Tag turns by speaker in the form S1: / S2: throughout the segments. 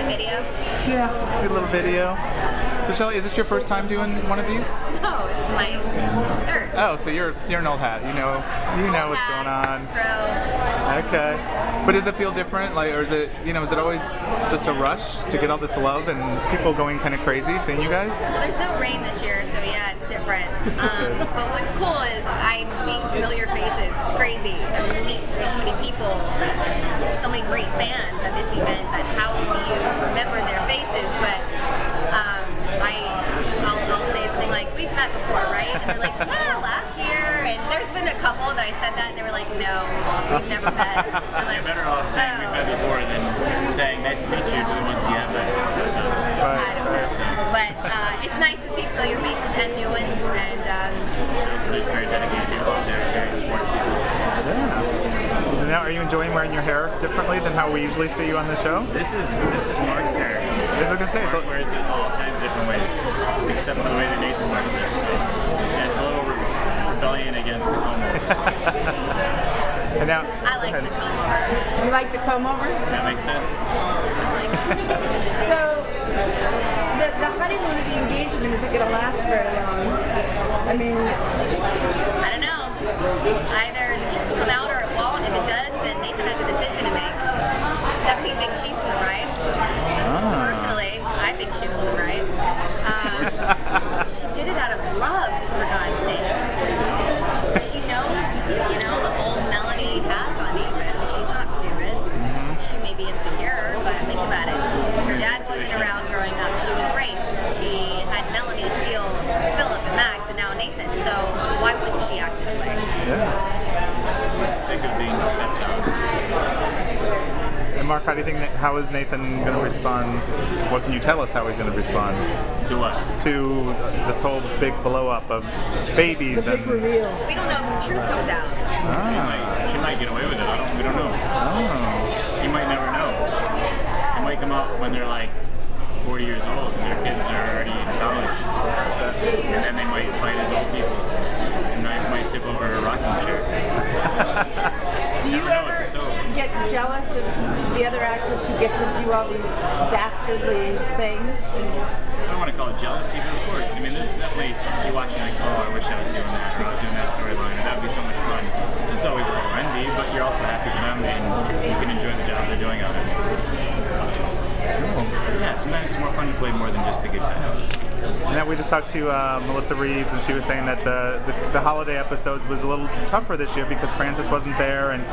S1: video?
S2: Yeah, do a little video. So Shelley, is this your first time doing one of these?
S1: No, it's my third.
S2: Oh, so you're an old hat. You know what's going on.
S1: Pro.
S2: Okay. But does it feel different? Like, or is it always just a rush to get all this love and people going kind of crazy seeing you guys?
S1: Well, there's no rain this year, so yeah, it's different. But what's cool is I'm seeing familiar faces. It's crazy. I mean, we meet so many people, so many great fans at this event that how do you remember their faces? But I'll say something like, we've met before, right? And they're like, yeah, last year. And there's been a couple that I said that and they were like, no, we've never met. I'm like,
S3: you're better off saying we've met before than saying nice to meet you to the ones you have met.
S1: I don't know. But it's nice to see familiar faces and new ones. And
S3: Shelley's very dedicated people out there, very supportive people.
S2: Yeah. Now, are you enjoying wearing your hair differently than how we usually see you on the show?
S3: This is Mark's hair.
S2: As I was gonna say,
S3: Mark wears it all kinds of different ways, except for the way that Nathan wears it. So yeah, it's a little rebellion against the comb over.
S2: And now,
S1: I like the comb over.
S4: You like the comb over?
S3: That makes sense.
S4: So, the honeymoon or the engagement isn't going to last very long. I mean,
S1: I don't know. Either the truth will come out or it won't. If it does, then Nathan has a decision to make. Stephanie thinks she's in the right. Personally, I think she's in the right. She did it out of love, for God's sake. She knows, the old Melanie has on Nathan. She's not stupid. She may be insecure, but think about it. Her dad wasn't around growing up. She was raped. She had Melanie steal Philip and Max, and now Nathan. So why wouldn't she act this way?
S2: yeah.
S3: She's sick of being stepped on.
S2: And Mark, how is Nathan going to respond? What can you tell us how he's going to respond
S3: To what?
S2: to this whole big blow up of babies
S4: the big
S2: and?
S4: reveal.
S1: We don't know if the truth comes out.
S3: She might get away with it. We don't know.
S2: Oh.
S3: You might never know. It might come out when they're like 40 years old and their kids are already in college. And then they might fight as old people. And I might tip over a rocking chair.
S4: Do you ever get jealous of the other actors who get to do all these dastardly things?
S3: I don't want to call it jealousy, but of course. I mean, there's definitely, you're watching like, oh, I wish I was doing that, or I was doing that storyline, or that would be so much fun. There's always a little envy, but you're also happy for them, and you can enjoy the job they're doing out of it. Yeah, sometimes it's more fun to play more than just the good guy.
S2: Now we just talked to Melissa Reeves, and she was saying that the holiday episodes was a little tougher this year because Frances wasn't there, and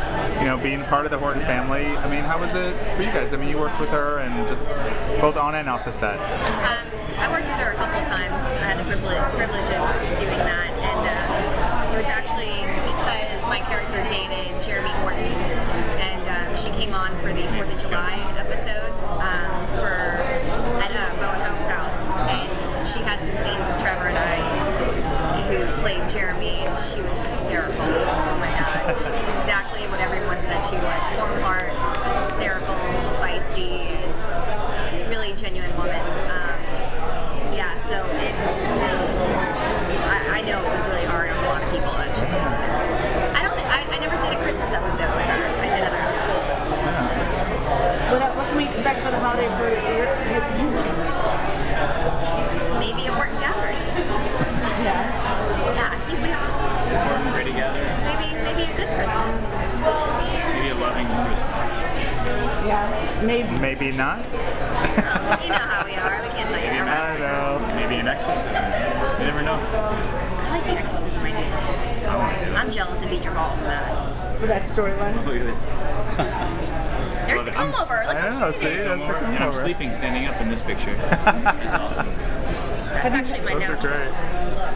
S2: being part of the Horton family. I mean, how was it for you guys? I mean, you worked with her and just both on and off the set.
S1: I worked with her a couple of times. I had the privilege of doing that, and it was actually because my character dated Jeremy Horton, and she came on for the 4th of July episode at Bowen Hope's house, and she had some scenes with Trevor and I, who played Jeremy, and she was hysterical. Oh my God, she was exactly what everyone said she was: warm heart, hysterical, feisty, and just a really genuine woman. So I know it was really hard on a lot of people that she wasn't there. I never did a Christmas episode with her. I did other episodes.
S4: What can we expect for the holiday for you two?
S1: Maybe a Horton gathering.
S4: Yeah.
S1: Yeah, I think we have
S3: Horton Pretty Together.
S1: maybe a good Christmas.
S3: Maybe a loving Christmas.
S4: Yeah, maybe.
S2: Maybe not.
S1: You know how we are. We can't say
S3: Maybe
S1: that.
S2: I know.
S3: Maybe an exorcism. You never know.
S1: I like the exorcism idea.
S3: I want to do it.
S1: I'm jealous of Deidre Hall for that.
S4: For that storyline.
S3: Look at this.
S1: There's the comb over. Look
S2: I
S1: how
S2: know,
S1: cute
S2: see,
S1: it is.
S2: that's the comb
S3: And I'm
S2: over.
S3: sleeping standing up in this picture. It's awesome.
S1: That's actually my
S2: Those are
S1: natural
S2: great.
S1: look.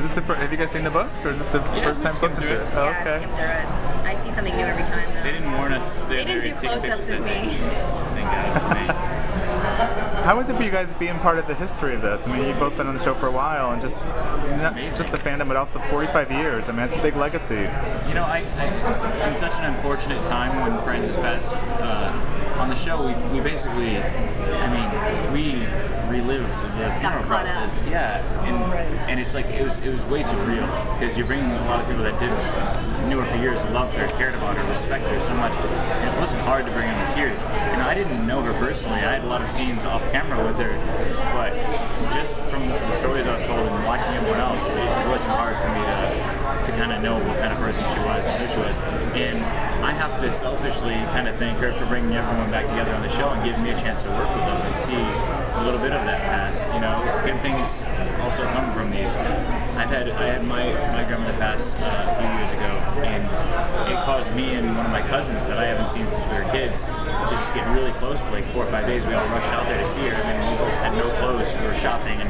S2: Is this have you guys seen the book, or is this the first time
S3: skimmed
S2: flipping
S3: through
S2: through
S3: it.
S2: it? Oh,
S1: Yeah, I
S2: okay.
S1: skimmed through it. I see something new every time, though.
S3: They didn't warn us.
S1: They didn't do close-ups of me.
S3: Thank God for me.
S2: How is it for you guys being part of the history of this? I mean, you've both been on the show for a while, and just not just the fandom, but also 45 years. I mean, it's a big legacy.
S3: You know, I in such an unfortunate time when Frances passed, on the show, we basically, I mean, we relived the funeral process. Yeah, and it's like it was way too real, because you're bringing a lot of people that knew her for years, loved her, cared about her, respected her so much, and it wasn't hard to bring them to tears. And I didn't know her personally. I had a lot of scenes off camera with her, but just from the stories I was told and watching everyone else, it wasn't hard for me to kind of know what kind of person she was and who she was. And I have to selfishly kind of thank her for bringing everyone back together on the show and giving me a chance to work with them and see a little bit of that past. You know, good things also come from these. I had my grandmother pass a few years ago, and it caused me and one of my cousins that I haven't seen since we were kids to just get really close for like 4 or 5 days. We all rushed out there to see her, and then we both had no clothes. We were shopping and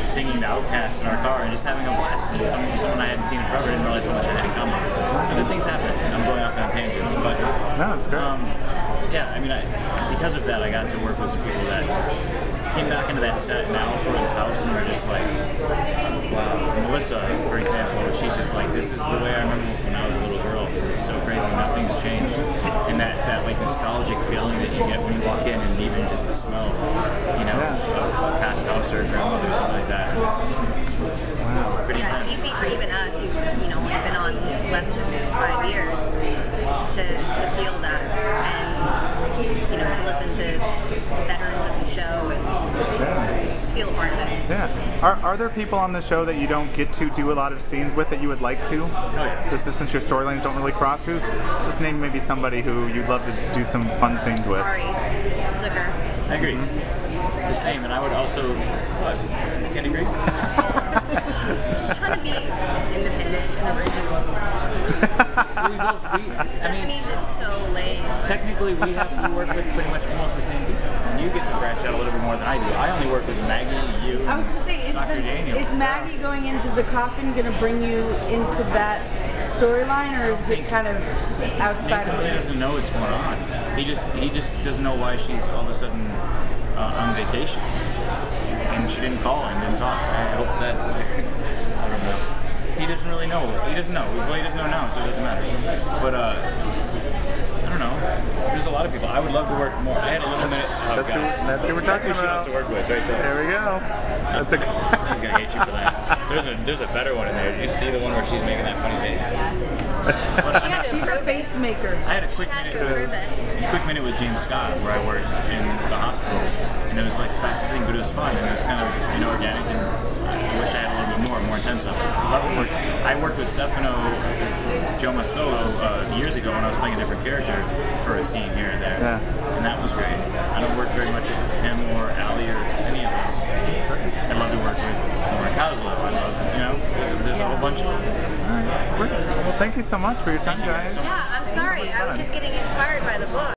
S3: singing the Outcast in our car and just having a blast. And someone I hadn't seen in forever didn't realize how much I had in common. So good things happen. I'm going off on tangents, but
S2: no, it's great.
S3: yeah, I mean, because of that, I got to work with some people that came back into that set in Alice Roden's house and were just like, wow. Melissa, for example, she's just like, this is the way I remember when I was a little girl. It's so crazy, nothing's changed. And that like nostalgic feeling that you get when you walk in, and even just the smell, you know, of past house or grandmother or something like that.
S2: Wow.
S3: Pretty
S1: Yeah, it's easy for even us who, you know, have been on less than 5 years to feel that, and, you know, to listen to veterans of the show and feel a part of it.
S2: Yeah. Are there people on the show that you don't get to do a lot of scenes with that you would like to?
S3: Oh, yeah.
S2: Just since your storylines don't really cross, who? Just name maybe somebody who you'd love to do some fun scenes with.
S1: Ari Zucker.
S3: I agree. The same, and I would also. Can't agree.
S1: Just trying to be independent and original. Stephanie's just so lame.
S3: Technically, we work with pretty much almost the same people. And you get to branch out a little bit more than I do. I only work with Maggie, you,
S4: I was gonna say,
S3: Dr. Daniel.
S4: is Maggie going into the coffin gonna bring you into that storyline, or is it kind of outside
S3: Nathan
S4: of
S3: really
S4: it?
S3: doesn't know what's going on. He just doesn't know why she's all of a sudden on vacation. And she didn't call and didn't talk. I hope that I don't know. He doesn't really know. He doesn't know. Well, he doesn't know now, so it doesn't matter. But I don't know. There's a lot of people. I would love to work more. I had a little minute. Oh,
S2: That's who we're talking
S3: That's who she
S2: about.
S3: wants to work with, right there.
S2: There we go. That's a.
S3: She's gonna hate you for that. There's a better one in there. Did you see the one where she's making that funny face? Well,
S1: She had to
S4: She's a
S1: approve it.
S4: face maker.
S3: I had a
S1: She
S3: quick
S1: had
S3: minute.
S1: to approve it.
S3: Quick minute with James Scott where I worked in the hospital, and it was like the fastest thing, but it was fun, and it was kind of organic, and I wish I had a little bit more intense of it. I worked with Stefano, Joe Mascolo, years ago when I was playing a different character for a scene here and there, and that was great. I don't work very much with him or Ali or any of them. I'd love to work with Mark Haslip. I'd love to, you know, there's a whole bunch of them.
S2: All right. Well, thank you so much for your time,
S3: Thank you guys
S2: guys.
S3: so much.
S1: Yeah, I'm sorry. I was just getting inspired by the book.